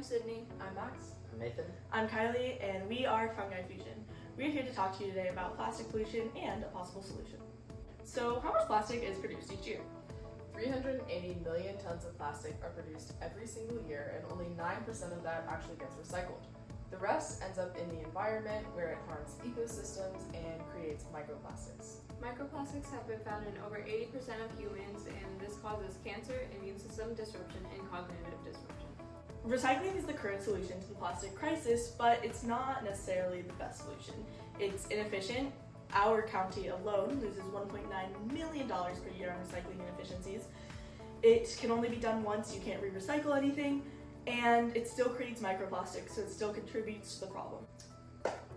I'm Sydney. I'm Max. I'm Nathan. I'm Kylie, and we are FungiFusion. We're here to talk to you today about plastic pollution and a possible solution. So, how much plastic is produced each year? 380 million tons of plastic are produced every single year, and only 9% of that actually gets recycled. The rest ends up in the environment, where it harms ecosystems and creates microplastics. Microplastics have been found in over 80% of humans, and this causes cancer, immune system disruption, and cognitive disruption. Recycling is the current solution to the plastic crisis, but it's not necessarily the best solution. It's inefficient. Our county alone loses $1.9 million per year on recycling inefficiencies. It can only be done once, you can't re-recycle anything, and it still creates microplastics, so it still contributes to the problem.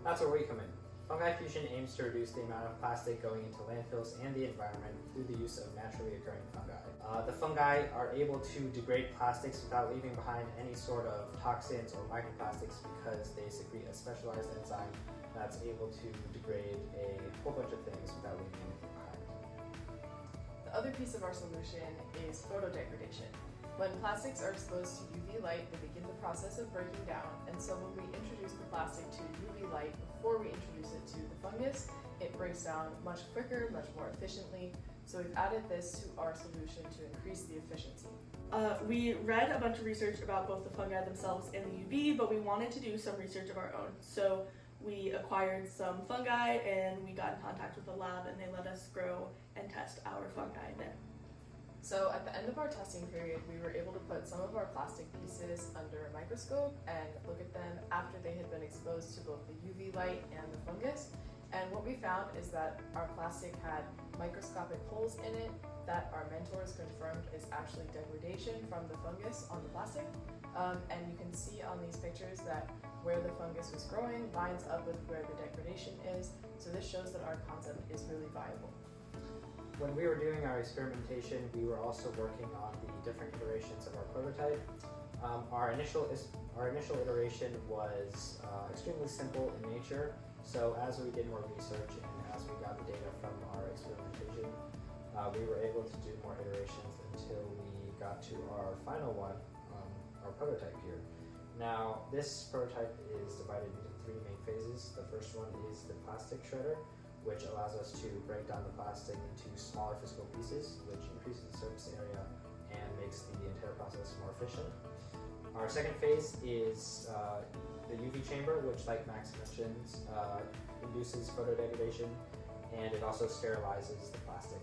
That's where we come in. FungiFusion aims to reduce the amount of plastic going into landfills and the environment through the use of naturally occurring fungi. The fungi are able to degrade plastics without leaving behind any sort of toxins or microplastics because they secrete a specialized enzyme that's able to degrade a whole bunch of things without leaving anything behind. The other piece of our solution is photodegradation. When plastics are exposed to UV light, they begin the process of breaking down, and so when we introduce the plastic to UV light before we introduce it to the fungus, it breaks down much quicker, much more efficiently. So we've added this to our solution to increase the efficiency. We read a bunch of research about both the fungi themselves and the UV, but we wanted to do some research of our own. So we acquired some fungi and we got in contact with the lab, and they let us grow and test our fungi there. So at the end of our testing period, we were able to put some of our plastic pieces under a microscope and look at them after they had been exposed to both the UV light and the fungus. And what we found is that our plastic had microscopic holes in it that our mentors confirmed is actually degradation from the fungus on the plastic. And you can see on these pictures that where the fungus was growing lines up with where the degradation is. So this shows that our concept is really viable. When we were doing our experimentation, we were also working on the different iterations of our prototype. Our initial iteration was extremely simple in nature. So as we did more research and as we got the data from our experimentation, we were able to do more iterations until we got to our final one, our prototype here. Now, this prototype is divided into three main phases. The first one is the plastic shredder, which allows us to break down the plastic into smaller physical pieces, which increases the surface area and makes the entire process more efficient. Our second phase is the UV chamber, which, like Max mentions, induces photodegradation, and it also sterilizes the plastic.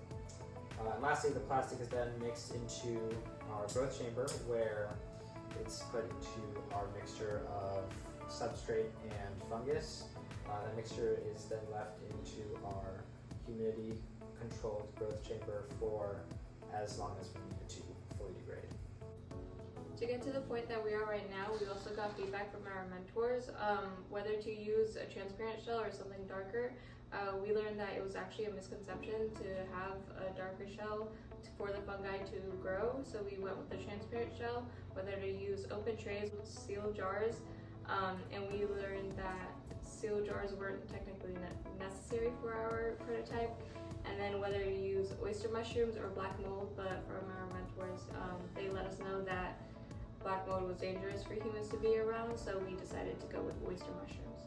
And lastly, the plastic is then mixed into our growth chamber, where it's put into our mixture of substrate and fungus. That mixture is then left into our humidity-controlled growth chamber for as long as we need it to fully degrade. To get to the point that we are right now, we also got feedback from our mentors, whether to use a transparent shell or something darker. We learned that it was actually a misconception to have a darker shell for the fungi to grow, so we went with the transparent shell, whether to use open trays with sealed jars, and we learned that sealed jars weren't technically necessary for our prototype, and then whether to use oyster mushrooms or black mold, but from our mentors, they let us know that black mold was dangerous for humans to be around, so we decided to go with oyster mushrooms.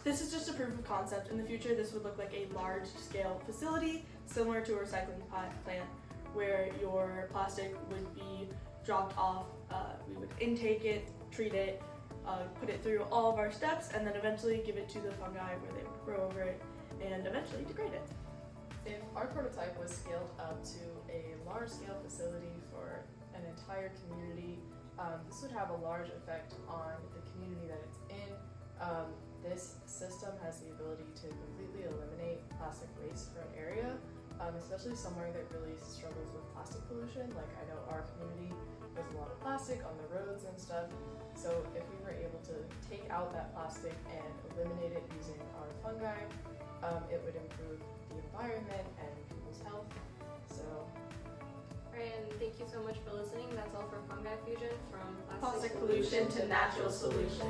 This is just a proof of concept. In the future, this would look like a large-scale facility similar to a recycling plant, where your plastic would be dropped off. We would intake it, treat it, put it through all of our steps, and then eventually give it to the fungi where they would grow over it and eventually degrade it. If our prototype was scaled up to a large-scale facility for an entire community, this would have a large effect on the community that it's in. This system has the ability to completely eliminate plastic waste for an area, especially somewhere that really struggles with plastic pollution. Like, I know our community, there's a lot of plastic on the roads and stuff. So if we were able to take out that plastic and eliminate it using our fungi, it would improve the environment and people's health. So, Alright, and thank you so much for listening. That's all for FungiFusion, from Plastic pollution to natural solution.